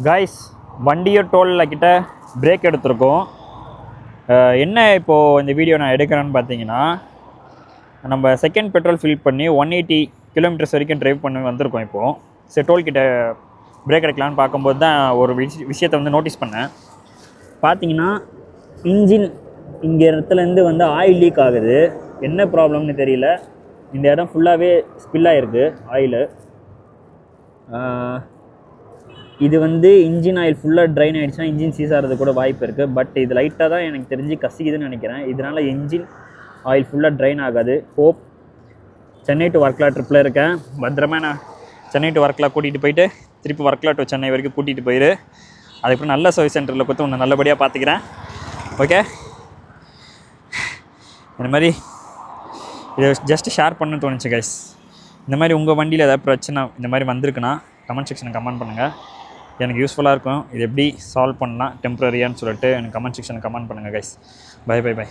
Guys வண்டியை டோலில் கிட்ட break எடுத்திருக்கோம். என்ன இப்போது இந்த வீடியோ நான் எடுக்கிறேன்னு பார்த்தீங்கன்னா, நம்ம செகண்ட் பெட்ரோல் ஃபில் பண்ணி 180 கிலோமீட்டர்ஸ் வரைக்கும் ட்ரைவ் பண்ணி வந்திருக்கோம். இப்போது சரி டோல் கிட்ட பிரேக் எடுக்கலான்னு பார்க்கும்போது தான் ஒரு விஷயத்தை வந்து நோட்டீஸ் பண்ணேன். பார்த்தீங்கன்னா இன்ஜின் இங்கே இடத்துலேருந்து வந்து ஆயில் லீக் ஆகுது. என்ன ப்ராப்ளம்னு தெரியல. இந்த இடம் ஃபுல்லாகவே ஸ்பில் ஆகிருக்கு ஆயிலு. இது வந்து இன்ஜின் ஆயில் ஃபுல்லாக ட்ரைன் ஆகிடுச்சுன்னா இன்ஜின் சீஸ் ஆகிறது கூட வாய்ப்பு இருக்குது. பட் இது லைட்டாக தான் எனக்கு தெரிஞ்சு கசிக்குதுன்னு நினைக்கிறேன். இதனால் இன்ஜின் ஆயில் ஃபுல்லாக ட்ரைன் ஆகாது. ஹோப் சென்னை டு வர்க்கலா ட்ரிப்பில் இருக்கேன். பத்திரமா நான் சென்னை டு வர்க்கலா கூட்டிகிட்டு போயிட்டு திருப்பி வர்க்கலா டு சென்னை வரைக்கும் கூட்டிகிட்டு போயிடு. அதுக்கப்புறம் நல்ல சர்வீஸ் சென்டரில் கொடுத்து உன்னை நல்லபடியாக பார்த்துக்கிறேன். ஓகே, இந்த மாதிரி இதை ஜஸ்ட்டு ஷேர் பண்ண தோணுச்சு கைஸ். இந்த மாதிரி உங்கள் வண்டியில் ஏதாவது பிரச்சனை இந்த மாதிரி வந்திருக்குன்னா கமெண்ட் செக்ஷனில் கமெண்ட் பண்ணுங்கள். எனக்கு யூஸ்ஃபுல்லாக இருக்கும். இது எப்படி சால்வ் பண்ணலாம் டெம்ப்ரரியான்னு சொல்லிட்டு எனக்கு கமெண்ட் செக்ஷனில் கமெண்ட் பண்ணுங்கள் கைஸ். By by by.